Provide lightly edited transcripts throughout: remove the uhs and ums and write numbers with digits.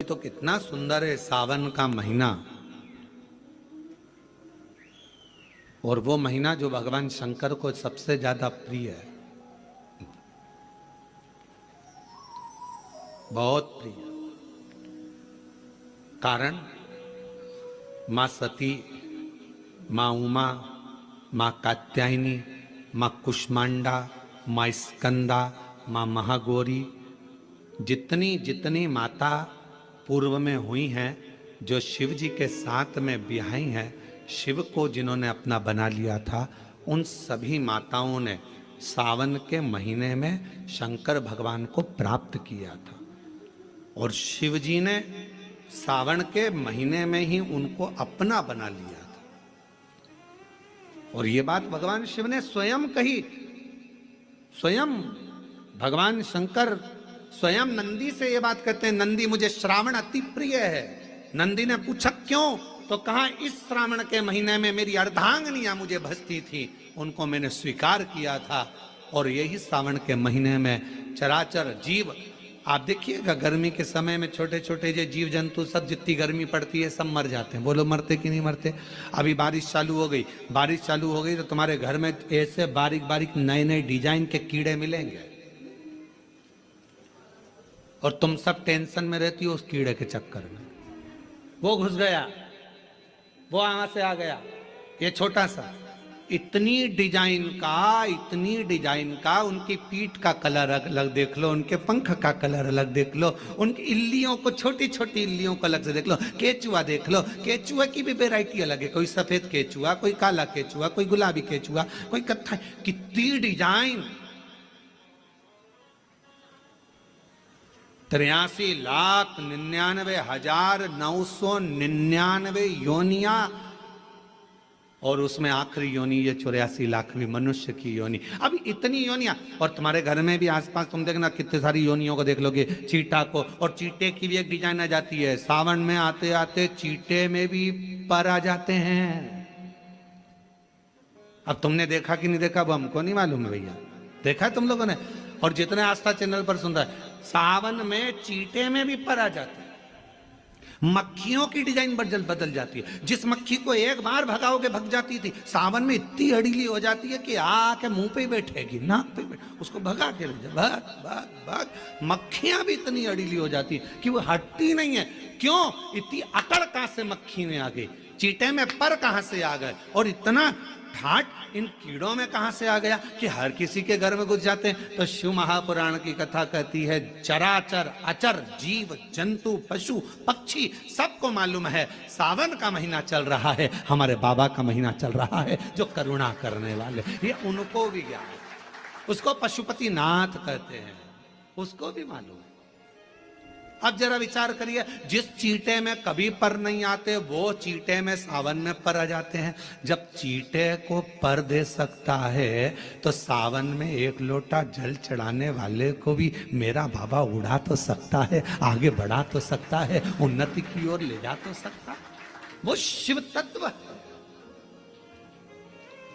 तो कितना सुंदर है सावन का महीना। और वो महीना जो भगवान शंकर को सबसे ज्यादा प्रिय है, बहुत प्रिय। कारण मां सती, मां उमा, मां कात्यायनी, मां कुष्मांडा, मां स्कंदा, मां महागौरी, जितनी जितनी माता पूर्व में हुई हैं, जो शिव जी के साथ में ब्याही हैं, शिव को जिन्होंने अपना बना लिया था, उन सभी माताओं ने सावन के महीने में शंकर भगवान को प्राप्त किया था। और शिव जी ने सावन के महीने में ही उनको अपना बना लिया था। और ये बात भगवान शिव ने स्वयं कही। स्वयं भगवान शंकर स्वयं नंदी से ये बात कहते हैं, नंदी मुझे श्रावण अति प्रिय है। नंदी ने पूछा क्यों, तो कहा इस श्रावण के महीने में मेरी अर्धांगनियां मुझे भजती थी, उनको मैंने स्वीकार किया था। और यही सावन के महीने में चराचर जीव, आप देखिएगा गर्मी के समय में छोटे छोटे जो जीव जंतु सब, जितनी गर्मी पड़ती है सब मर जाते हैं। बोलो मरते कि नहीं मरते? अभी बारिश चालू हो गई, बारिश चालू हो गई तो तुम्हारे घर में ऐसे बारीक बारीक नए नए डिजाइन के कीड़े मिलेंगे, और तुम सब टेंशन में रहती हो उस कीड़े के चक्कर में। वो घुस गया, वो वहां से आ गया, ये छोटा सा, इतनी डिजाइन का, उनकी पीठ का कलर अलग देख लो, उनके पंख का कलर अलग देख लो, उनकी इल्लियों को, छोटी छोटी इल्लियों को अलग से देख लो, केचुआ देख लो, केचुआ की भी वैरायटी अलग है, कोई सफेद केचुआ, कोई काला केचुआ, कोई गुलाबी केचुआ, कोई कत्था, कितनी डिजाइन। 83,99,999 योनिया, और उसमें आखिरी योनि ये 84,00,000वीं मनुष्य की योनि। अब इतनी योनियां, और तुम्हारे घर में भी आसपास तुम देखना कितने सारी योनियों को देख लोगे, चीटा को, और चीटे की भी एक डिजाइन आ जाती है। सावन में आते आते चीटे में भी पर आ जाते हैं। अब तुमने देखा कि नहीं देखा वो हमको नहीं मालूम है भैया, देखा है तुम लोगों ने? और जितने आस्था चैनल पर सुन रहा है, सावन में चीटे में भी पर आ जाते हैं। मक्खियों की डिजाइन बदल जाती है। जिस मक्खी को एक बार भगाओगे भग जाती थी, सावन में इतनी अड़ीली हो जाती है कि आके मुंह पे बैठेगी, नाक पे बैठ, उसको भगा के ले जाए, भाग भाग भाग। मक्खियां भी इतनी अड़ीली हो जाती है कि वो हटती नहीं है। क्यों? इतनी अकड़ कहां से मक्खी में आ गई, चीटे में पर कहां से आ गए, और इतना ठाट इन कीड़ों में कहां से आ गया कि हर किसी के घर में घुस जाते हैं। तो शिव महापुराण की कथा कहती है, चराचर अचर जीव जंतु पशु पक्षी सबको मालूम है सावन का महीना चल रहा है, हमारे बाबा का महीना चल रहा है, जो करुणा करने वाले, ये उनको भी ज्ञान है। उसको पशुपति नाथ कहते हैं, उसको भी मालूम है। अब जरा विचार करिए, जिस चीटे में कभी पर नहीं आते, वो चीटे में सावन में पर आ जाते हैं। जब चीटे को पर दे सकता है, तो सावन में एक लोटा जल चढ़ाने वाले को भी मेरा बाबा उड़ा तो सकता है, आगे बढ़ा तो सकता है, उन्नति की ओर ले जा तो सकता है। वो शिव तत्व,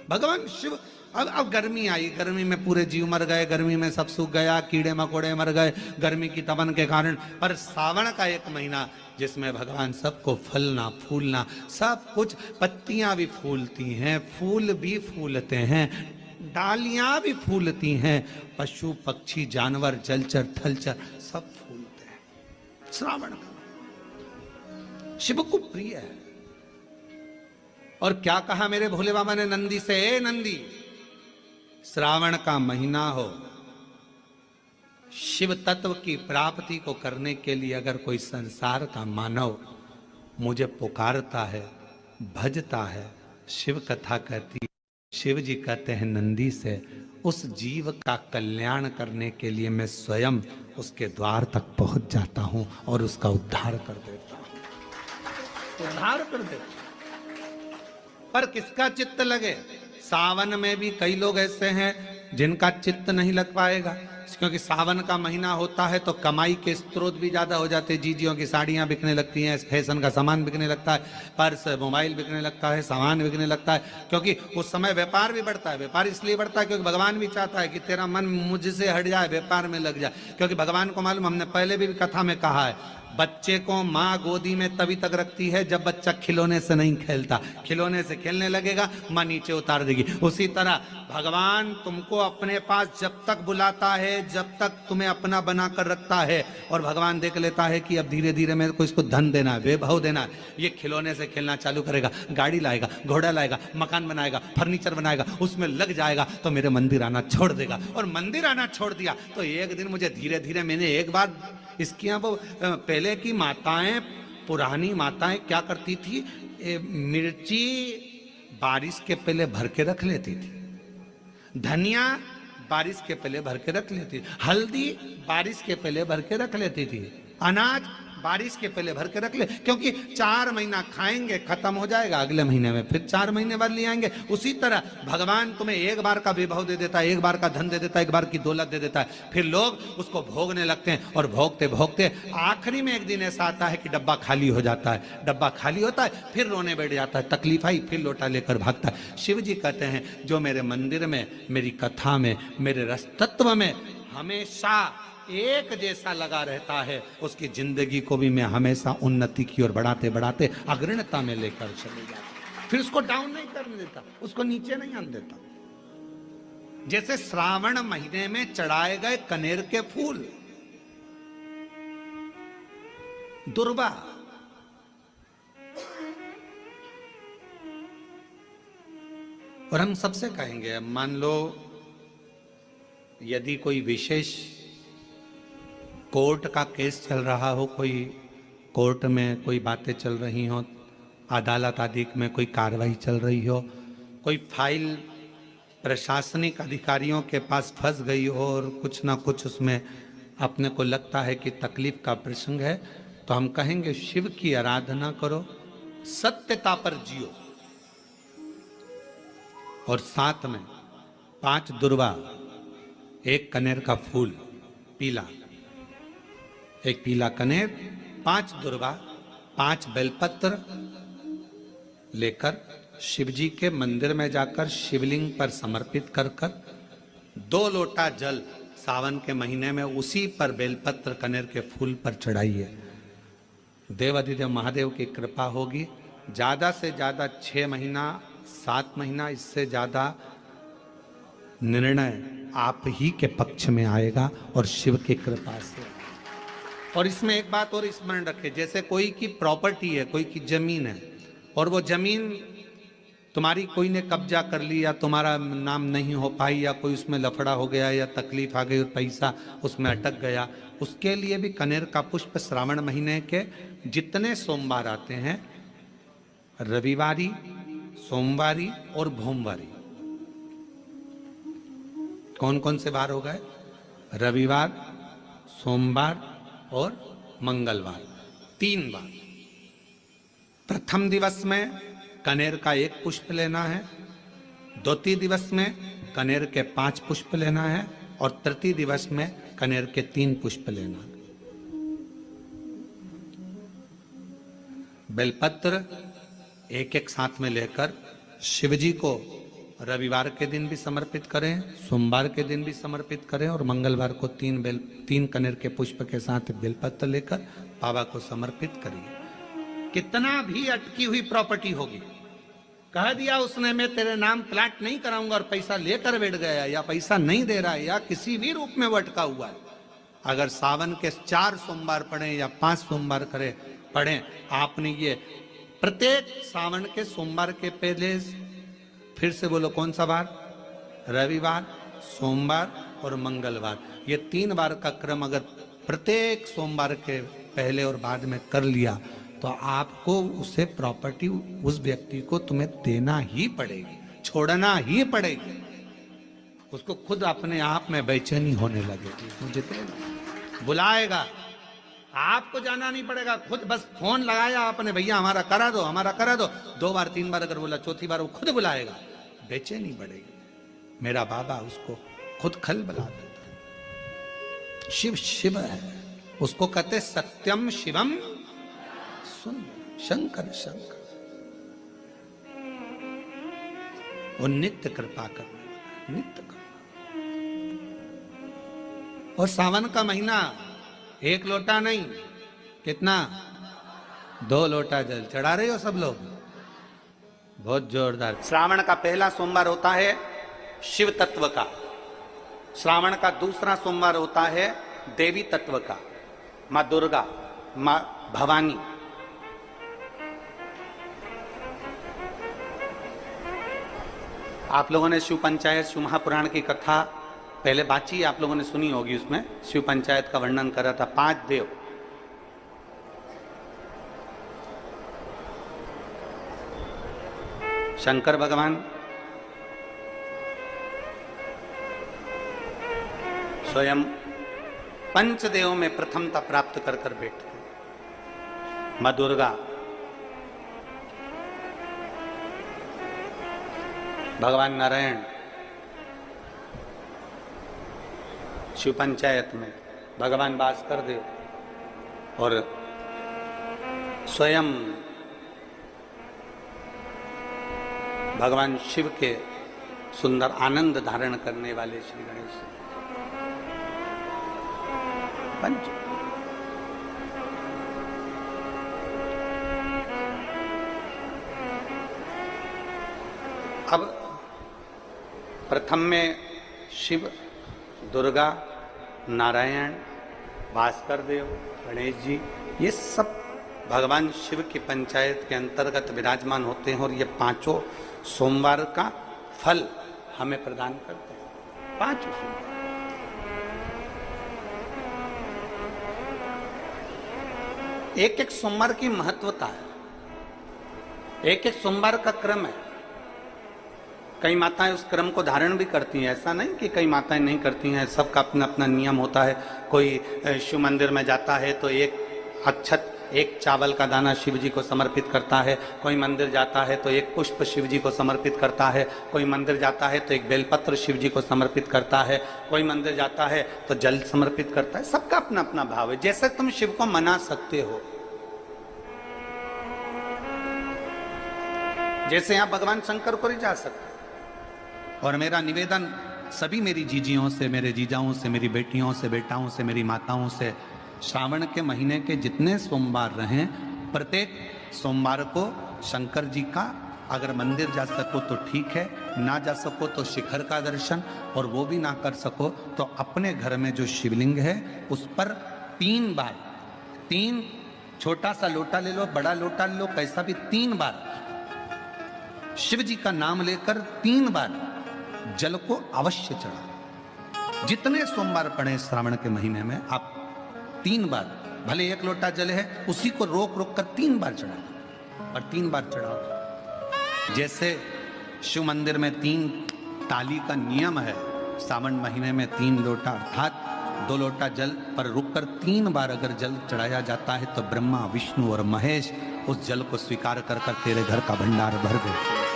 भगवान शिव। अब गर्मी आई, गर्मी में पूरे जीव मर गए, गर्मी में सब सूख गया, कीड़े मकोड़े मर गए गर्मी की तपन के कारण। पर सावन का एक महीना जिसमें भगवान सबको फलना फूलना सब कुछ, पत्तियां भी फूलती हैं, फूल भी फूलते हैं, डालियां भी फूलती हैं, पशु पक्षी जानवर जलचर थलचर सब फूलते हैं। श्रावण का शिव को प्रिय है। और क्या कहा मेरे भोले बाबा ने नंदी से, ए नंदी, श्रावण का महीना हो, शिव तत्व की प्राप्ति को करने के लिए अगर कोई संसार का मानव मुझे पुकारता है, भजता है, शिव कथा कहती है, शिव जी कहते हैं नंदी से, उस जीव का कल्याण करने के लिए मैं स्वयं उसके द्वार तक पहुंच जाता हूं और उसका उद्धार कर देता हूं, उद्धार कर देता हूं। पर किसका चित्त लगे? सावन में भी कई लोग ऐसे हैं जिनका चित्त नहीं लग पाएगा, क्योंकि सावन का महीना होता है तो कमाई के स्रोत भी ज्यादा हो जाते हैं। जीजियों की साड़ियां बिकने लगती हैं, फैशन का सामान बिकने लगता है, पर्स मोबाइल बिकने लगता है, सामान बिकने लगता है, क्योंकि उस समय व्यापार भी बढ़ता है। व्यापार इसलिए बढ़ता है क्योंकि भगवान भी चाहता है कि तेरा मन मुझसे हट जाए, व्यापार में लग जाए। क्योंकि भगवान को मालूम, हमने पहले भी कथा में कहा है, बच्चे को माँ गोदी में तभी तक रखती है जब बच्चा खिलौने से नहीं खेलता। खिलौने से खेलने लगेगा, माँ नीचे उतार देगी। उसी तरह भगवान तुमको अपने पास जब तक बुलाता है, जब तक तुम्हें अपना बना कर रखता है, और भगवान देख लेता है कि अब धीरे धीरे मेरे को इसको धन देना है, वैभव देना है, ये खिलौने से खेलना चालू करेगा, गाड़ी लाएगा, घोड़ा लाएगा, मकान बनाएगा, फर्नीचर बनाएगा, उसमें लग जाएगा, तो मेरे मंदिर आना छोड़ देगा। और मंदिर आना छोड़ दिया तो एक दिन मुझे धीरे धीरे, मैंने एक बार इसकी यहाँ वो पहले की माताएं, पुरानी माताएं क्या करती थी, मिर्ची बारिश के पहले भर के रख लेती थी, धनिया बारिश के पहले भर के रख लेती थी, हल्दी बारिश के पहले भर के रख लेती थी, अनाज बारिश के पहले भर के रख ले, क्योंकि 4 महीना खाएंगे, खत्म हो जाएगा, अगले महीने में फिर 4 महीने बाद ले आएंगे। उसी तरह भगवान तुम्हें एक बार का विभव दे देता है, एक बार का धन दे देता है, एक बार की दौलत दे देता है, फिर लोग उसको भोगने लगते हैं, और भोगते भोगते आखिरी में एक दिन ऐसा आता है कि डब्बा खाली हो जाता है। डब्बा खाली होता है, फिर रोने बैठ जाता है, तकलीफ आई, फिर लोटा लेकर भागता है। शिव जी कहते हैं, जो मेरे मंदिर में, मेरी कथा में, मेरे रस तत्व में हमेशा एक जैसा लगा रहता है, उसकी जिंदगी को भी मैं हमेशा उन्नति की ओर बढ़ाते बढ़ाते अग्रणता में लेकर चले जाता। फिर उसको डाउन नहीं करने देता, उसको नीचे नहीं आने देता। जैसे श्रावण महीने में चढ़ाए गए कनेर के फूल, दुर्वा, और हम सबसे कहेंगे, मान लो यदि कोई विशेष कोर्ट का केस चल रहा हो, कोई कोर्ट में कोई बातें चल रही हो, अदालत आदि में कोई कार्रवाई चल रही हो, कोई फाइल प्रशासनिक अधिकारियों के पास फंस गई हो और कुछ ना कुछ उसमें अपने को लगता है कि तकलीफ का प्रसंग है, तो हम कहेंगे शिव की आराधना करो, सत्यता पर जियो, और साथ में 5 दुर्वा, 1 कनेर का फूल पीला, 1 पीला कनेर, 5 दुर्वा, 5 बेलपत्र लेकर शिव जी के मंदिर में जाकर शिवलिंग पर समर्पित कर 2 लोटा जल सावन के महीने में उसी पर बेलपत्र कनेर के फूल पर चढ़ाइए। देवाधिदेव महादेव की कृपा होगी। ज्यादा से ज्यादा 6 महीना, 7 महीना, इससे ज्यादा निर्णय आप ही के पक्ष में आएगा और शिव की कृपा से। और इसमें एक बात और स्मरण रखें, जैसे कोई की प्रॉपर्टी है, कोई की जमीन है, और वो जमीन तुम्हारी कोई ने कब्जा कर ली, या तुम्हारा नाम नहीं हो पाई, या कोई उसमें लफड़ा हो गया, या तकलीफ आ गई और पैसा उसमें अटक गया, उसके लिए भी कनेर का पुष्प श्रावण महीने के जितने सोमवार आते हैं, रविवारी, सोमवारी और भोमवारी, कौन कौन से वार हो गए? रविवार, सोमवार और मंगलवार, 3 बार। प्रथम दिवस में कनेर का 1 पुष्प लेना है, द्वितीय दिवस में कनेर के 5 पुष्प लेना है, और तृतीय दिवस में कनेर के 3 पुष्प लेना है। बेलपत्र 1-1 साथ में लेकर शिव जी को रविवार के दिन भी समर्पित करें, सोमवार के दिन भी समर्पित करें, और मंगलवार को 3 कनेर के पुष्प के साथ बेलपत्र लेकर बाबा को समर्पित करिए। कितना भी अटकी हुई प्रॉपर्टी होगी, कह दिया उसने मैं तेरे नाम प्लाट नहीं कराऊंगा, और पैसा लेकर बैठ गया, या पैसा नहीं दे रहा है, या किसी भी रूप में वो अटका हुआ है, अगर सावन के 4 सोमवार पढ़े या 5 सोमवार पढ़े, आपने ये प्रत्येक सावन के सोमवार के पहले, फिर से बोलो कौन सा बार? रविवार, सोमवार और मंगलवार, ये 3 बार का क्रम अगर प्रत्येक सोमवार के पहले और बाद में कर लिया, तो आपको उसे प्रॉपर्टी, उस व्यक्ति को तुम्हें देना ही पड़ेगी, छोड़ना ही पड़ेगी। उसको खुद अपने आप में बेचैनी होने लगेगी, मुझे बुलाएगा, आपको जाना नहीं पड़ेगा, खुद बस फोन लगाया आपने, भैया हमारा करा दो, हमारा करा दो, 2 बार 3 बार अगर बोला, चौथी बार वो खुद बुलाएगा, बेचैनी बढ़ेगी। मेरा बाबा उसको खुद खल बुला देता है। शिव शिव है, उसको कहते सत्यम शिवम सुन, शंकर शंकर, वो नित्य कृपा करने वाला, नित्य कृपा। और सावन का महीना 1 लोटा नहीं, कितना? 2 लोटा जल चढ़ा रहे हो सब लोग? बहुत जोरदार। श्रावण का पहला सोमवार होता है शिव तत्व का, श्रावण का दूसरा सोमवार होता है देवी तत्व का, मां दुर्गा, मां भवानी। आप लोगों ने शिव पंचायत, शिव महापुराण की कथा पहले बाची आप लोगों ने सुनी होगी। उसमें शिव पंचायत का वर्णन करा था। 5 देव, शंकर भगवान, स्वयं पंचदेव में प्रथमता प्राप्त कर कर बैठते, मां दुर्गा, भगवान नारायण शिव पंचायत में, भगवान भास्कर देव और स्वयं भगवान शिव के सुंदर आनंद धारण करने वाले श्री गणेश पंच। अब प्रथम में शिव, दुर्गा, नारायण, भास्कर देव, गणेश जी, ये सब भगवान शिव की पंचायत के अंतर्गत विराजमान होते हैं और ये 5 सोमवार का फल हमें प्रदान करते हैं। 5 सोमवार। एक एक सोमवार की महत्वता है, एक एक सोमवार का क्रम है। कई माताएं उस क्रम को धारण भी करती हैं, ऐसा नहीं कि कई माताएं नहीं करती हैं, सबका अपना अपना नियम होता है। कोई शिव मंदिर में जाता है तो एक अक्षत, एक चावल का दाना शिव जी को समर्पित करता है, कोई मंदिर जाता है तो एक पुष्प शिव जी को समर्पित करता है, कोई मंदिर जाता है तो एक बेलपत्र शिव जी को समर्पित करता है, कोई मंदिर जाता है तो जल समर्पित करता है। सबका अपना अपना भाव है, जैसे तुम शिव को मना सकते हो। जैसे आप भगवान शंकर को नहीं जा सकते। और मेरा निवेदन सभी मेरी जीजियों से, मेरे जीजाओं से, मेरी बेटियों से, बेटाओं से, मेरी माताओं से, श्रावण के महीने के जितने सोमवार रहें, प्रत्येक सोमवार को शंकर जी का अगर मंदिर जा सको तो ठीक है, ना जा सको तो शिखर का दर्शन, और वो भी ना कर सको तो अपने घर में जो शिवलिंग है उस पर 3 बार, 3 छोटा सा लोटा ले लो, बड़ा लोटा ले लो, कैसा भी 3 बार शिव जी का नाम लेकर 3 बार जल को अवश्य चढ़ा। जितने सोमवार पड़े श्रावण के महीने में आप 3 बार, भले 1 लोटा जल है उसी को रोक रोक कर 3 बार चढ़ाओ, और 3 बार चढ़ाओ। जैसे शिव मंदिर में 3 ताली का नियम है, सावन महीने में 3 लोटा अर्थात 2 लोटा जल पर रुककर 3 बार अगर जल चढ़ाया जाता है तो ब्रह्मा, विष्णु और महेश उस जल को स्वीकार कर कर तेरे घर का भंडार भर देते।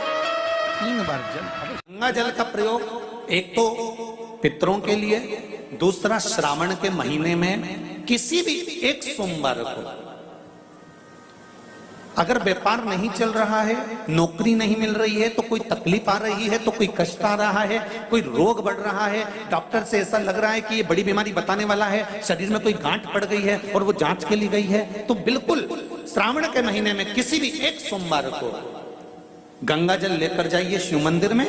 3 बार जल। गंगा जल का प्रयोग एक तो पितरों के लिए, दूसरा श्रावण के महीने में किसी भी एक सोमवार को अगर व्यापार नहीं चल रहा है, नौकरी नहीं मिल रही है, तो कोई तकलीफ आ रही है, तो कोई कष्ट आ रहा है, कोई रोग बढ़ रहा है, डॉक्टर से ऐसा लग रहा है कि ये बड़ी बीमारी बताने वाला है, शरीर में कोई गांठ पड़ गई है और वो जांच के लिए गई है, तो बिल्कुल श्रावण के महीने में किसी भी एक सोमवार को गंगा जल लेकर जाइए शिव मंदिर में।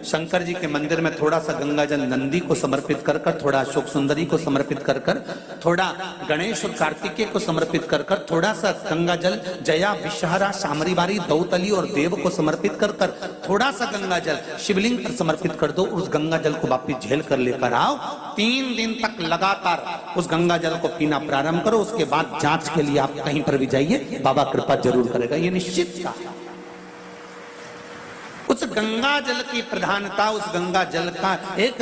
शंकर जी के मंदिर में थोड़ा सा गंगा जल नंदी को समर्पित कर कर, थोड़ा अशोक सुंदरी को समर्पित कर कर, थोड़ा गणेश और कार्तिकेय को समर्पित कर कर, थोड़ा सा गंगा जल जया, विषहरा, शामरीबारी, दौतली और देव को समर्पित कर कर, थोड़ा सा गंगा जल शिवलिंग पर समर्पित कर दो। उस गंगा जल को वापिस झेल कर लेकर आओ। 3 दिन तक लगातार उस गंगा जल को पीना प्रारंभ करो। उसके बाद जांच के लिए आप कहीं पर भी जाइए, बाबा कृपा जरूर करेगा, ये निश्चित का। उस गंगा जल की प्रधानता, उस गंगा जल का एक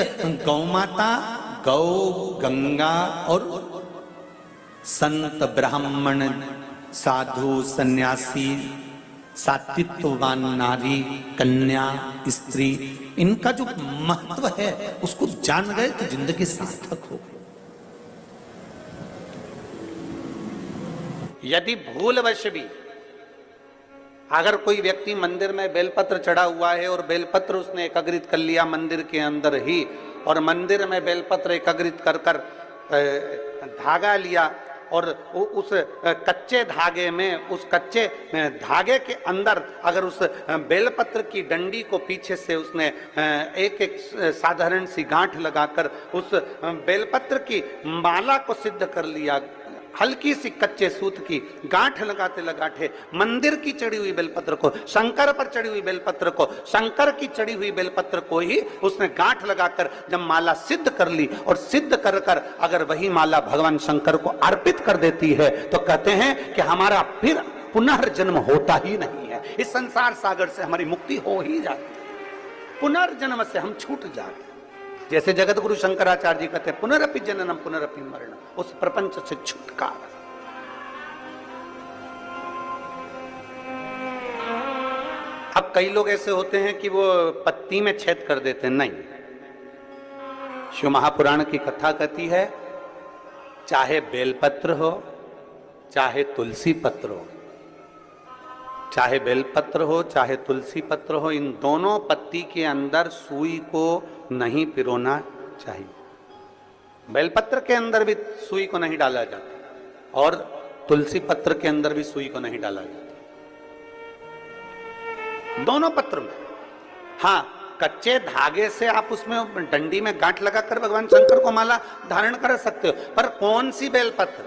गौ माता, गौ, गंगा और संत, ब्राह्मण, साधु, सन्यासी, सात्वित्ववान नारी, कन्या, स्त्री, इनका जो महत्व है उसको जान गए तो जिंदगी सार्थक हो। यदि भूलवश भी अगर कोई व्यक्ति मंदिर में बेलपत्र चढ़ा हुआ है और बेलपत्र उसने एकत्रित कर लिया मंदिर के अंदर ही, और मंदिर में बेलपत्र एकत्रित कर कर धागा लिया और उस कच्चे धागे में, उस कच्चे धागे के अंदर अगर उस बेलपत्र की डंडी को पीछे से उसने एक एक साधारण सी गांठ लगाकर उस बेलपत्र की माला को सिद्ध कर लिया, हल्की सी कच्चे सूत की गांठ लगाते लगाते मंदिर की चढ़ी हुई बेलपत्र को, शंकर पर चढ़ी हुई बेलपत्र को, शंकर की चढ़ी हुई बेलपत्र को ही उसने गांठ लगाकर जब माला सिद्ध कर ली और सिद्ध कर कर अगर वही माला भगवान शंकर को अर्पित कर देती है तो कहते हैं कि हमारा फिर पुनर्जन्म होता ही नहीं है, इस संसार सागर से हमारी मुक्ति हो ही जाती है, पुनर्जन्म से हम छूट जाते। जैसे जगत गुरु शंकराचार्य जी कहते हैं पुनरपि जननम पुनरपि मरणम, उस प्रपंच से छुटकारा। अब कई लोग ऐसे होते हैं कि वो पत्ती में छेद कर देते हैं, नहीं, शिव महापुराण की कथा कहती है चाहे बेलपत्र हो चाहे तुलसी पत्र हो, चाहे बेलपत्र हो चाहे तुलसी पत्र हो, इन दोनों पत्ती के अंदर सुई को नहीं पिरोना चाहिए। बेलपत्र के अंदर भी सुई को नहीं डाला जाता और तुलसी पत्र के अंदर भी सुई को नहीं डाला जाता, दोनों पत्र में। हाँ, कच्चे धागे से आप उसमें डंडी में गांठ लगाकर भगवान शंकर को माला धारण कर सकते हो, पर कौन सी बेलपत्र,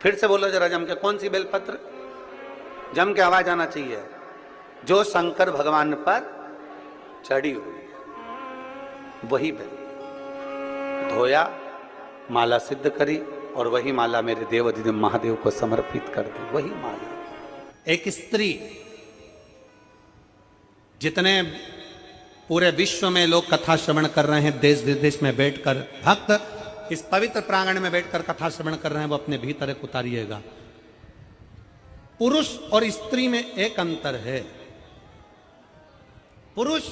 फिर से बोलो जरा जम के, कौन सी बेलपत्र, जम के आवाज आना चाहिए, जो शंकर भगवान पर चढ़ी हुई है वही बेल धोया, माला सिद्ध करी और वही माला मेरे देव अधिदेव महादेव को समर्पित कर दी, वही माला। एक स्त्री, जितने पूरे विश्व में लोग कथा श्रवण कर रहे हैं, देश विदेश में बैठकर भक्त इस पवित्र प्रांगण में बैठकर कथा श्रवण कर रहे हैं, वो अपने भीतर एक उतारिएगा। पुरुष और स्त्री में एक अंतर है। पुरुष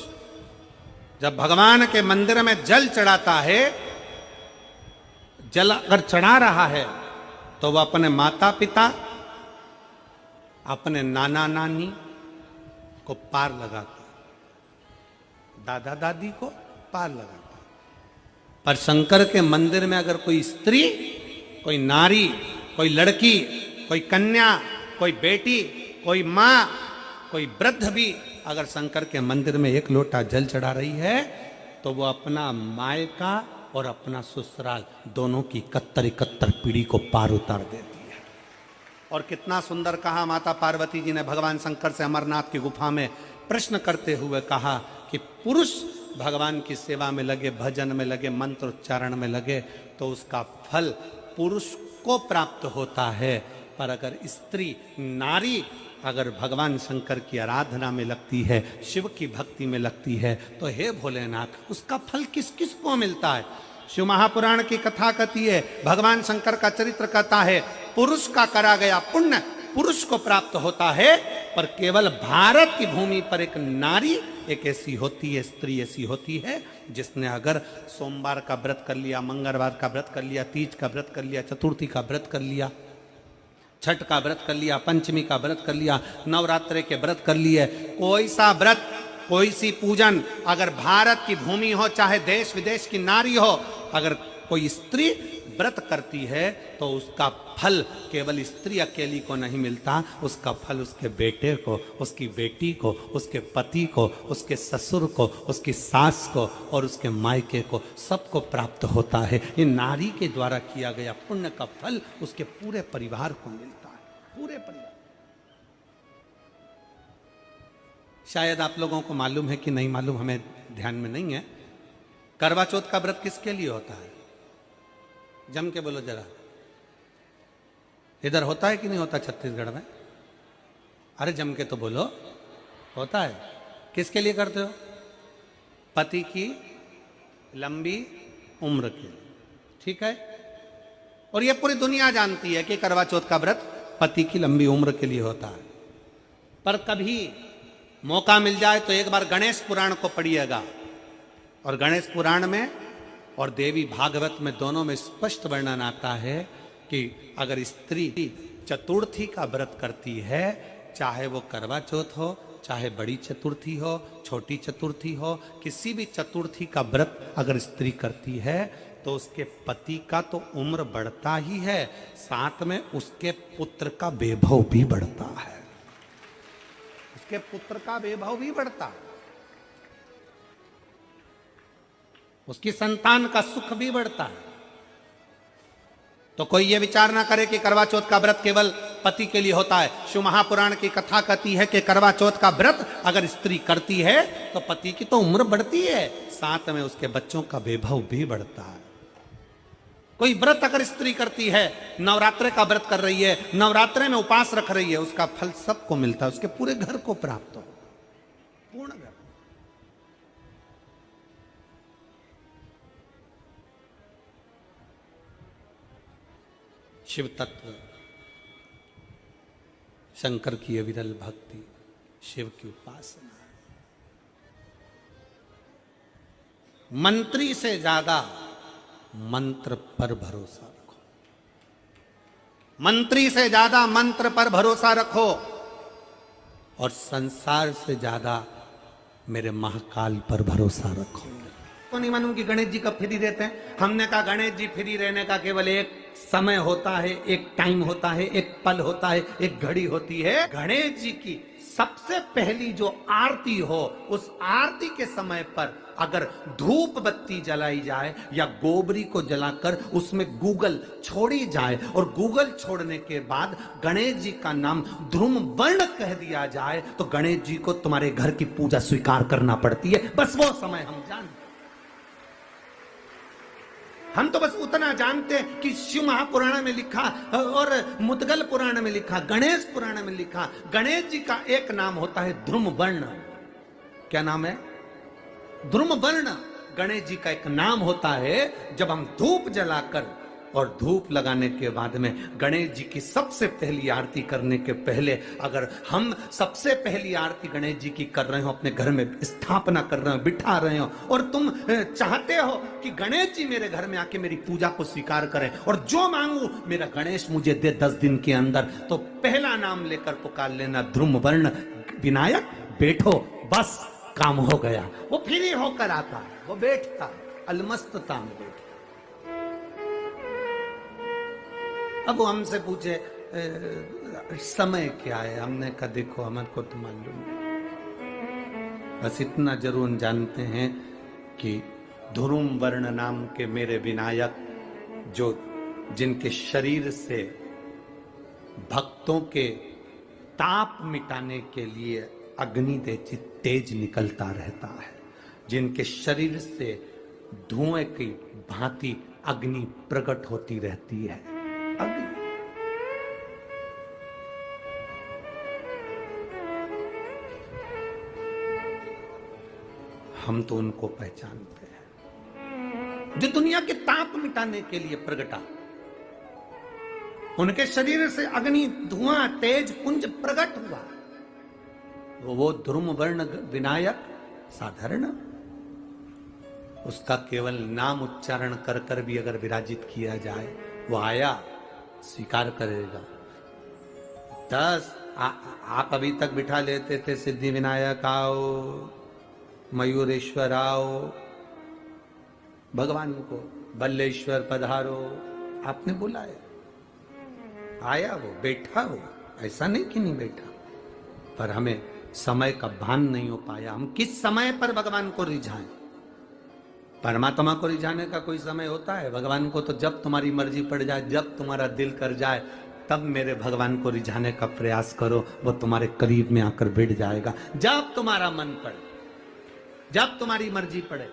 जब भगवान के मंदिर में जल चढ़ाता है, जल अगर चढ़ा रहा है तो वह अपने माता पिता, अपने नाना नानी को पार लगाता, दादा दादी को पार लगाता। पर शंकर के मंदिर में अगर कोई स्त्री, कोई नारी, कोई लड़की, कोई कन्या, कोई बेटी, कोई मां, कोई वृद्ध भी अगर शंकर के मंदिर में एक लोटा जल चढ़ा रही है तो वो अपना मायका और अपना ससुराल दोनों की 71 पीढ़ी को पार उतार देती है। और कितना सुंदर कहा माता पार्वती जी ने भगवान शंकर से अमरनाथ की गुफा में प्रश्न करते हुए कहा कि पुरुष भगवान की सेवा में लगे, भजन में लगे, मंत्र उच्चारण में लगे तो उसका फल पुरुष को प्राप्त होता है, पर अगर स्त्री, नारी अगर भगवान शंकर की आराधना में लगती है, शिव की भक्ति में लगती है तो हे भोलेनाथ उसका फल किस किस को मिलता है। शिव महापुराण की कथा कहती है, भगवान शंकर का चरित्र कहता है, पुरुष का करा गया पुण्य पुरुष को प्राप्त होता है, पर केवल भारत की भूमि पर एक नारी एक ऐसी होती है, स्त्री ऐसी होती है जिसने अगर सोमवार का व्रत कर लिया, मंगलवार का व्रत कर लिया, तीज का व्रत कर लिया, चतुर्थी का व्रत कर लिया, छठ का व्रत कर लिया, पंचमी का व्रत कर लिया, नवरात्रे के व्रत कर लिए, कोई सा व्रत, कोई सी पूजन अगर भारत की भूमि हो, चाहे देश विदेश की नारी हो, अगर कोई स्त्री व्रत करती है तो उसका फल केवल स्त्री अकेली को नहीं मिलता, उसका फल उसके बेटे को, उसकी बेटी को, उसके पति को, उसके ससुर को, उसकी सास को और उसके मायके को, सबको प्राप्त होता है। ये नारी के द्वारा किया गया पुण्य का फल उसके पूरे परिवार को मिलता है, पूरे परिवार। शायद आप लोगों को मालूम है कि नहीं मालूम, हमें ध्यान में नहीं है, करवा चौथ का व्रत किसके लिए होता है? जम के बोलो जरा, इधर होता है कि नहीं होता छत्तीसगढ़ में? अरे जम के तो बोलो, होता है। किसके लिए करते हो? पति की लंबी उम्र के लिए, ठीक है। और ये पूरी दुनिया जानती है कि करवा चौथ का व्रत पति की लंबी उम्र के लिए होता है। पर कभी मौका मिल जाए तो एक बार गणेश पुराण को पढ़िएगा, और गणेश पुराण में और देवी भागवत में दोनों में स्पष्ट वर्णन आता है कि अगर स्त्री चतुर्थी का व्रत करती है, चाहे वो करवा चौथ हो, चाहे बड़ी चतुर्थी हो, छोटी चतुर्थी हो, किसी भी चतुर्थी का व्रत अगर स्त्री करती है तो उसके पति का तो उम्र बढ़ता ही है, साथ में उसके पुत्र का वैभव भी बढ़ता है, उसके पुत्र का वैभव भी बढ़ता है, उसकी संतान का सुख भी बढ़ता है। तो कोई ये विचार ना करे कि करवा चौथ का व्रत केवल पति के लिए होता है। शिव महापुराण की कथा कहती है कि करवा चौथ का व्रत अगर स्त्री करती है तो पति की तो उम्र बढ़ती है, साथ में उसके बच्चों का वैभव भी बढ़ता है। कोई व्रत अगर स्त्री करती है, नवरात्रे का व्रत कर रही है, नवरात्रे में उपास रख रही है, उसका फल सबको मिलता है, उसके पूरे घर को प्राप्त हो, पूर्ण घर। शिव तत्व, शंकर की अविरल भक्ति, शिव की उपासना। मंत्री से ज्यादा मंत्र पर भरोसा रखो, मंत्री से ज्यादा मंत्र पर भरोसा रखो, और संसार से ज्यादा मेरे महाकाल पर भरोसा रखो। तो नहीं मालूम कि गणेश जी कब फ्री रहते हैं? हमने कहा गणेश जी फ्री रहने का केवल एक समय होता है, एक टाइम होता है, एक पल होता है, एक घड़ी होती है। गणेश जी की सबसे पहली जो आरती हो, उस आरती के समय पर अगर धूप बत्ती जलाई जाए या गोबरी को जलाकर उसमें गूगल छोड़ी जाए और गूगल छोड़ने के बाद गणेश जी का नाम ध्रुम वर्ण कह दिया जाए, तो गणेश जी को तुम्हारे घर की पूजा स्वीकार करना पड़ती है। बस वो समय हम जानते, हम तो बस उतना जानते हैं कि शिव महापुराण में लिखा और मुद्गल पुराण में लिखा, गणेश पुराण में लिखा, गणेश जी का एक नाम होता है ध्रुम वर्ण। क्या नाम है? ध्रुम वर्ण गणेश जी का एक नाम होता है। जब हम धूप जलाकर और धूप लगाने के बाद में गणेश जी की सबसे पहली आरती करने के पहले अगर हम सबसे पहली आरती गणेश जी की कर रहे हो, अपने घर में स्थापना कर रहे हो, बिठा रहे हो, और तुम चाहते हो कि गणेश जी मेरे घर में आके मेरी पूजा को स्वीकार करें और जो मांगू मेरा गणेश मुझे दे 10 दिन के अंदर, तो पहला नाम लेकर पुकार लेना ध्रुम वर्ण विनायक, बैठो, बस काम हो गया। वो फ्री होकर आता है, वो बैठता है, अलमस्तता में बैठता। अब वो हमसे पूछे समय क्या है, हमने कहा देखो हमारे को तो मालूम नहीं, बस इतना जरूर जानते हैं कि ध्रुम वर्ण नाम के मेरे विनायक, जो जिनके शरीर से भक्तों के ताप मिटाने के लिए अग्नि तेज निकलता रहता है, जिनके शरीर से धुएं की भांति अग्नि प्रकट होती रहती है। अग्नि हम तो उनको पहचानते हैं जो दुनिया के ताप मिटाने के लिए प्रगटा, उनके शरीर से अग्नि धुआं तेज पुंज प्रकट हुआ। वो ध्रुम वर्ण विनायक साधारण, उसका केवल नाम उच्चारण कर कर भी अगर विराजित किया जाए, वो आया स्वीकार करेगा। 10 आप अभी तक बिठा लेते थे सिद्धि विनायक आओ, मयूरेश्वर आओ, भगवान को बल्लेश्वर पधारो, आपने बुलाया, आया, वो बैठा, वो ऐसा नहीं कि नहीं बैठा, पर हमें समय का भान नहीं हो पाया। हम किस समय पर भगवान को रिझाएं? परमात्मा को रिझाने का कोई समय होता है? भगवान को तो जब तुम्हारी मर्जी पड़ जाए, जब तुम्हारा दिल कर जाए, तब मेरे भगवान को रिझाने का प्रयास करो, वो तुम्हारे करीब में आकर बैठ जाएगा। जब तुम्हारा मन पड़े, जब तुम्हारी मर्जी पड़े।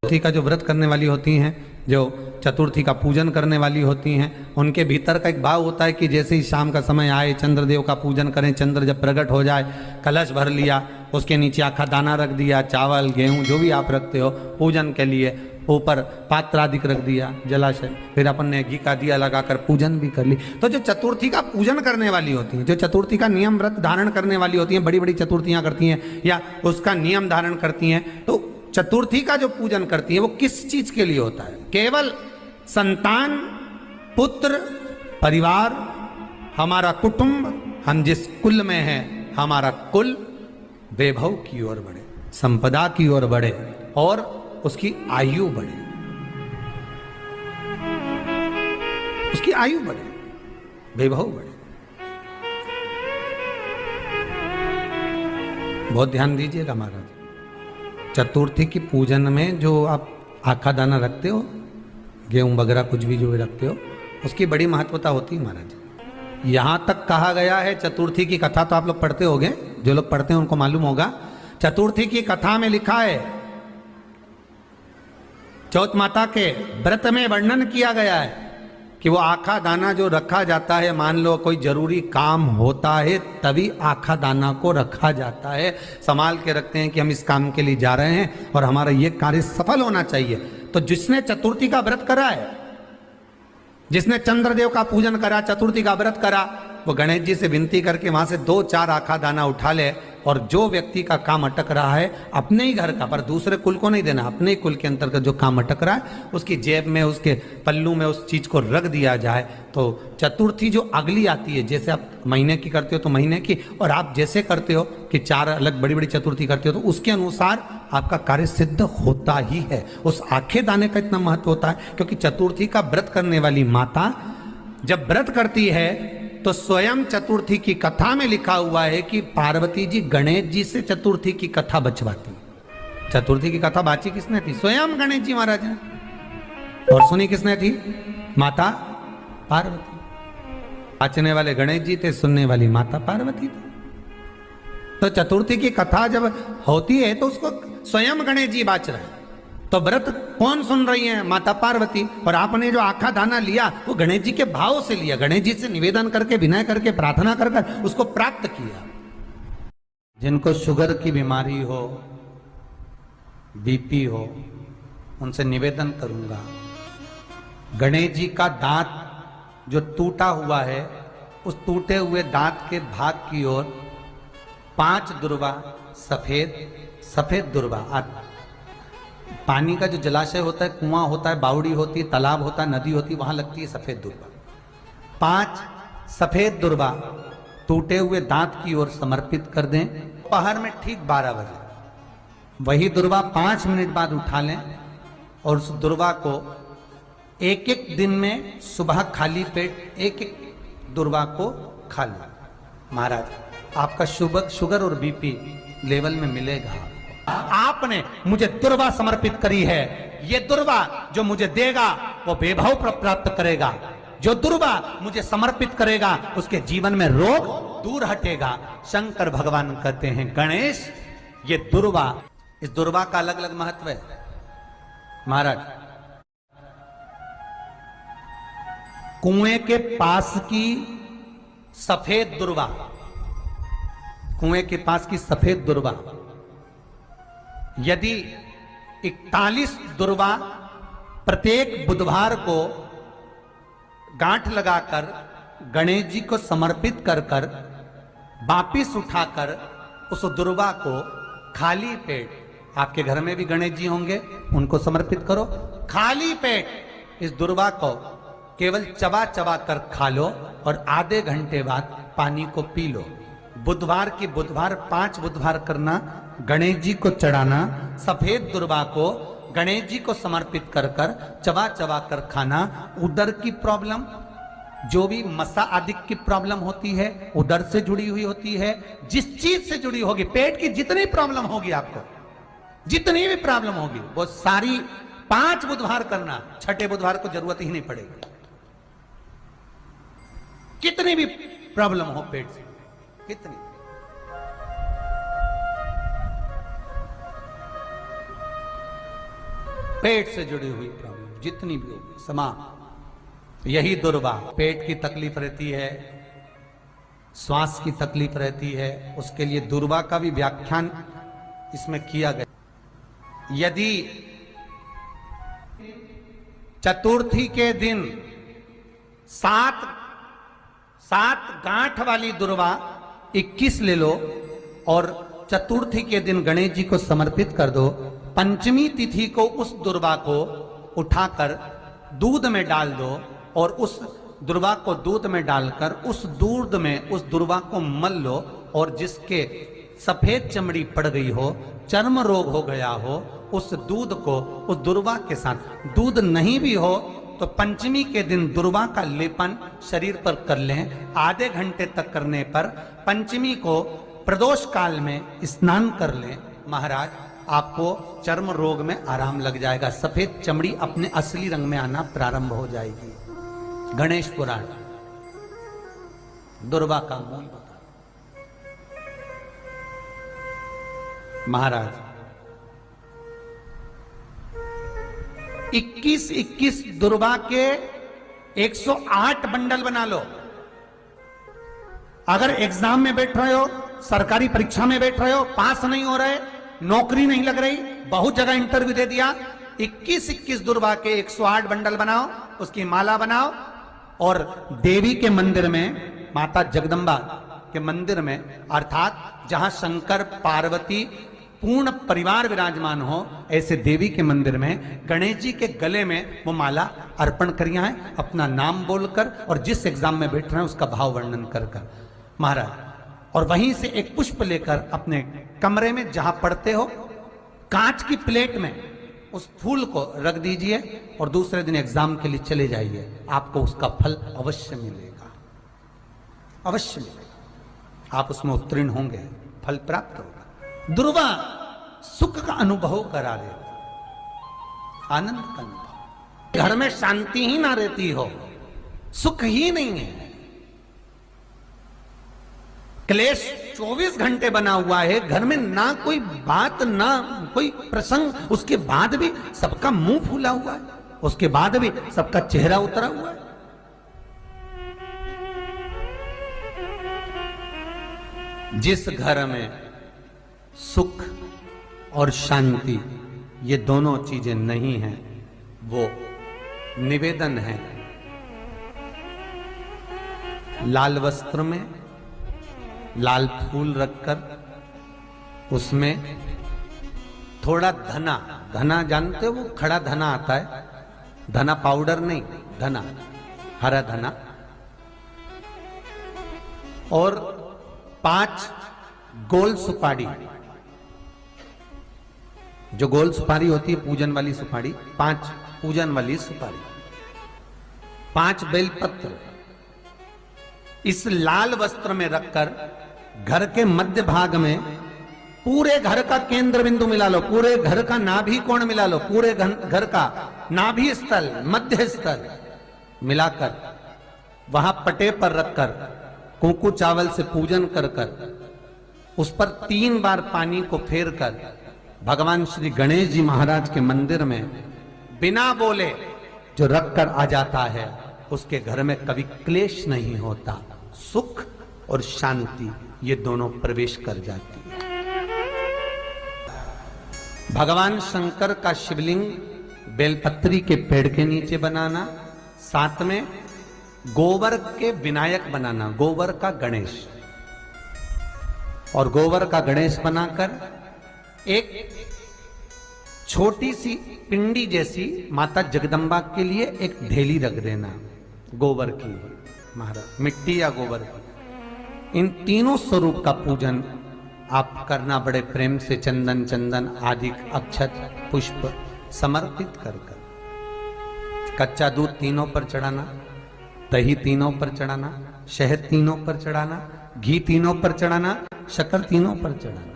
चतुर्थी का जो व्रत करने वाली होती हैं, जो चतुर्थी का पूजन करने वाली होती हैं, उनके भीतर का एक भाव होता है कि जैसे ही शाम का समय आए चंद्रदेव का पूजन करें, चंद्र जब प्रकट हो जाए, कलश भर लिया, उसके नीचे आखा दाना रख दिया, चावल गेहूं जो भी आप रखते हो पूजन के लिए, ऊपर पात्र आदि रख दिया, जलाशय, फिर अपन ने घी का दिया लगाकर पूजन भी कर ली। तो जो चतुर्थी का पूजन करने वाली होती हैं, जो चतुर्थी का नियम व्रत धारण करने वाली होती हैं, बड़ी बड़ी चतुर्थियां करती हैं या उसका नियम धारण करती हैं, तो चतुर्थी का जो पूजन करती है वो किस चीज के लिए होता है? केवल संतान, पुत्र, परिवार, हमारा कुटुंब, हम जिस कुल में हैं, हमारा कुल वैभव की ओर बढ़े, संपदा की ओर बढ़े और उसकी आयु बढ़े, उसकी आयु बढ़े, वैभव बढ़े। बहुत ध्यान दीजिएगा महाराज। चतुर्थी की पूजन में जो आप आखा दाना रखते हो, गेहूं वगैरह कुछ भी जो भी रखते हो, उसकी बड़ी महत्वता होती है महाराज। यहां तक कहा गया है, चतुर्थी की कथा तो आप लोग पढ़ते होंगे, जो लोग पढ़ते हैं उनको मालूम होगा। चतुर्थी की कथा में लिखा है, चौथ माता के व्रत में वर्णन किया गया है कि वो आखा दाना जो रखा जाता है, मान लो कोई जरूरी काम होता है तभी आखा दाना को रखा जाता है, संभाल के रखते हैं कि हम इस काम के लिए जा रहे हैं और हमारा ये कार्य सफल होना चाहिए। तो जिसने चतुर्थी का व्रत करा है, जिसने चंद्रदेव का पूजन करा, चतुर्थी का व्रत करा, वो गणेश जी से विनती करके वहां से 2-4 आखा दाना उठा ले, और जो व्यक्ति का काम अटक रहा है अपने ही घर का, पर दूसरे कुल को नहीं देना, अपने ही कुल के अंतर्गत जो काम अटक रहा है उसकी जेब में, उसके पल्लू में उस चीज को रख दिया जाए। तो चतुर्थी जो अगली आती है, जैसे आप महीने की करते हो तो महीने की, और आप जैसे करते हो कि 4 अलग बड़ी बड़ी चतुर्थी करते हो, तो उसके अनुसार आपका कार्य सिद्ध होता ही है। उस आखे दाने का इतना महत्व होता है क्योंकि चतुर्थी का व्रत करने वाली माता जब व्रत करती है तो स्वयं चतुर्थी की कथा में लिखा हुआ है कि पार्वती जी गणेश जी से चतुर्थी की कथा बचवाती। चतुर्थी की कथा बाची किसने थी? स्वयं गणेश जी महाराज ने। और सुनी किसने थी? माता पार्वती। बाचने वाले गणेश जी थे, सुनने वाली माता पार्वती थी। तो चतुर्थी की कथा जब होती है तो उसको स्वयं गणेश जी बाच रहे हैं। तो व्रत कौन सुन रही है? माता पार्वती। और आपने जो आखा दाना लिया वो गणेश जी के भाव से लिया, गणेश जी से निवेदन करके, विनय करके, प्रार्थना कर कर उसको प्राप्त किया। जिनको शुगर की बीमारी हो, बीपी हो, उनसे निवेदन करूंगा, गणेश जी का दांत जो टूटा हुआ है, उस टूटे हुए दांत के भाग की ओर 5 दुर्वा, सफेद दुर्वा, पानी का जो जलाशय होता है, कुआं होता है, बावड़ी होती है, तालाब होता है, नदी होती है, वहां लगती है सफेद दुर्वा। 5 सफेद दुर्वा टूटे हुए दांत की ओर समर्पित कर दें। दोपहर में ठीक 12 बजे वही दुर्वा 5 मिनट बाद उठा लें और उस दुर्वा को एक दिन में सुबह खाली पेट एक दुर्वा को खा लें। महाराज आपका शुगर और बीपी लेवल में मिलेगा। आपने मुझे दुर्वा समर्पित करी है, ये दुर्वा जो मुझे देगा वो वैभव प्राप्त करेगा। जो दुर्वा मुझे समर्पित करेगा उसके जीवन में रोग दूर हटेगा। शंकर भगवान कहते हैं, गणेश ये दुर्वा, इस दुर्वा का अलग अलग महत्व है महाराज। कुएं के पास की सफेद दुर्वा, कुएं के पास की सफेद दुर्वा, यदि 41 दुर्वा प्रत्येक बुधवार को गांठ लगाकर गणेश जी को समर्पित कर कर वापिस उठाकर उस दुर्वा को खाली पेट, आपके घर में भी गणेश जी होंगे, उनको समर्पित करो। खाली पेट इस दुर्वा को केवल चबा चबा कर खा लो और आधे घंटे बाद पानी को पी लो। बुधवार की बुधवार 5 बुधवार करना, गणेश जी को चढ़ाना, सफेद दुर्वा को गणेश जी को समर्पित कर कर चबा चबा कर खाना। उदर की प्रॉब्लम, जो भी मसा आदि की प्रॉब्लम होती है, उदर से जुड़ी हुई होती है, जिस चीज से जुड़ी होगी, पेट की जितनी प्रॉब्लम होगी, आपको जितनी भी प्रॉब्लम होगी वो सारी 5 बुधवार करना, 6ठे बुधवार को जरूरत ही नहीं पड़ेगी। कितनी भी प्रॉब्लम हो पेट से, कितनी, पेट से जुड़ी हुई प्रॉब्लम जितनी भी होगी समाप्त। यही दुर्वा, पेट की तकलीफ रहती है, श्वास की तकलीफ रहती है, उसके लिए दुर्वा का भी व्याख्यान इसमें किया गया। यदि चतुर्थी के दिन 7 गांठ वाली दुर्वा 21 ले लो और चतुर्थी के दिन गणेश जी को समर्पित कर दो। पंचमी तिथि को उस दुर्वा को उठाकर दूध में डाल दो और उस दुर्वा को दूध में डालकर उस दूध में उस दुर्वा को मल लो, और जिसके सफेद चमड़ी पड़ गई हो, चर्म रोग हो गया हो, उस दूध को उस दुर्वा के साथ, दूध नहीं भी हो तो पंचमी के दिन दुर्वा का लेपन शरीर पर कर लें। आधे घंटे तक करने पर पंचमी को प्रदोष काल में स्नान कर लें। महाराज, आपको चर्म रोग में आराम लग जाएगा, सफेद चमड़ी अपने असली रंग में आना प्रारंभ हो जाएगी। गणेश पुराण दुर्वा का मूल बता। महाराज, 21-21 दुर्वा के 108 बंडल बना लो। अगर एग्जाम में बैठ रहे हो, सरकारी परीक्षा में बैठ रहे हो, पास नहीं हो रहे, नौकरी नहीं लग रही, बहुत जगह इंटरव्यू दे दिया, 21-21 दुर्वा के 108 बंडल बनाओ, उसकी माला बनाओ, और देवी के मंदिर में, माता जगदम्बा के मंदिर में, अर्थात जहां शंकर पार्वती पूर्ण परिवार विराजमान हो, ऐसे देवी के मंदिर में गणेश जी के गले में वो माला अर्पण करिया है, अपना नाम बोलकर और जिस एग्जाम में बैठ रहे हैं उसका भाव वर्णन कर महाराज, और वहीं से एक पुष्प लेकर अपने कमरे में जहां पढ़ते हो, कांच की प्लेट में उस फूल को रख दीजिए और दूसरे दिन एग्जाम के लिए चले जाइए। आपको उसका फल अवश्य मिलेगा, अवश्य मिलेगा, आप उसमें उत्तीर्ण होंगे, फल प्राप्त होगा। दुर्वा सुख का अनुभव करा देता, आनंद का अनुभव। घर में शांति ही ना रहती हो, सुख ही नहीं है, क्लेश 24 घंटे बना हुआ है घर में, ना कोई बात ना कोई प्रसंग, उसके बाद भी सबका मुंह फूला हुआ है, उसके बाद भी सबका चेहरा उतरा हुआ है। जिस घर में सुख और शांति ये दोनों चीजें नहीं हैं, वो निवेदन है लाल वस्त्र में लाल फूल रखकर उसमें थोड़ा धना, धना जानते हो, वो खड़ा धना आता है, धना पाउडर नहीं, धना, हरा धना, और 5 गोल सुपारी, जो गोल सुपारी होती है पूजन वाली सुपारी, 5 पूजन वाली सुपारी, 5 बेलपत्र इस लाल वस्त्र में रखकर घर के मध्य भाग में पूरे घर का केंद्र बिंदु मिला लो, पूरे घर का नाभि कोण मिला लो, पूरे घर का नाभि स्थल, मध्य स्थल मिलाकर वहां पटे पर रखकर कुंकू चावल से पूजन कर कर उस पर 3 बार पानी को फेर कर भगवान श्री गणेश जी महाराज के मंदिर में बिना बोले जो रख कर आ जाता है, उसके घर में कभी क्लेश नहीं होता, सुख और शांति ये दोनों प्रवेश कर जाती है। भगवान शंकर का शिवलिंग बेलपत्री के पेड़ के नीचे बनाना, साथ में गोबर के विनायक बनाना, गोबर का गणेश, और गोबर का गणेश बनाकर एक छोटी सी पिंडी जैसी माता जगदम्बा के लिए एक ढेली रख देना गोबर की, महाराज मिट्टी या गोबर की। इन तीनों स्वरूप का पूजन आप करना बड़े प्रेम से, चंदन चंदन आदि अक्षत पुष्प समर्पित कर कर। कच्चा दूध तीनों पर चढ़ाना, दही तीनों पर चढ़ाना, शहद तीनों पर चढ़ाना, घी तीनों पर चढ़ाना, शक्कर तीनों पर चढ़ाना।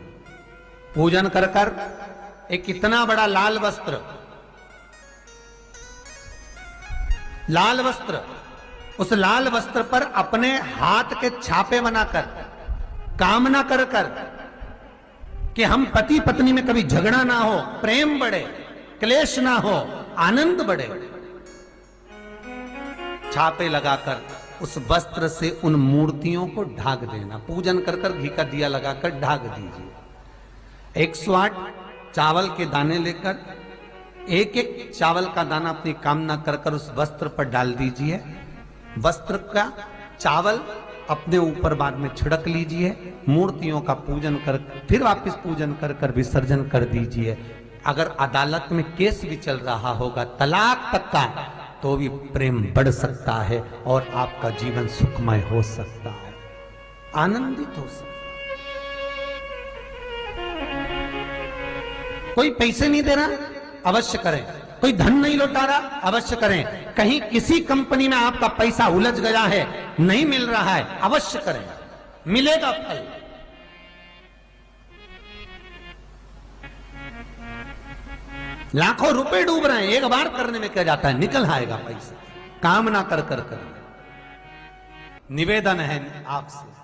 पूजन कर कर एक इतना बड़ा लाल वस्त्र, लाल वस्त्र, उस लाल वस्त्र पर अपने हाथ के छापे बनाकर कामना कर कर कि हम पति पत्नी में कभी झगड़ा ना हो, प्रेम बढ़े, क्लेश ना हो, आनंद बढ़े। छापे लगाकर उस वस्त्र से उन मूर्तियों को ढाक देना, पूजन कर कर घी का दिया लगाकर ढाक दीजिए। 108 चावल के दाने लेकर एक एक चावल का दाना अपनी कामना कर कर उस वस्त्र पर डाल दीजिए। वस्त्र का चावल अपने ऊपर बाद में छिड़क लीजिए, मूर्तियों का पूजन कर फिर वापस पूजन कर कर विसर्जन कर दीजिए। अगर अदालत में केस भी चल रहा होगा, तलाक तक का तो भी प्रेम बढ़ सकता है और आपका जीवन सुखमय हो सकता है, आनंदित हो सकता है। कोई पैसे नहीं दे रहा, अवश्य करें। कोई धन नहीं लौटा रहा, अवश्य करें। कहीं किसी कंपनी में आपका पैसा उलझ गया है, नहीं मिल रहा है, अवश्य करें, मिलेगा फल। लाखों रुपए डूब रहे हैं, एक बार करने में क्या जाता है, निकल आएगा पैसा। काम ना कर कर कर। निवेदन है आपसे,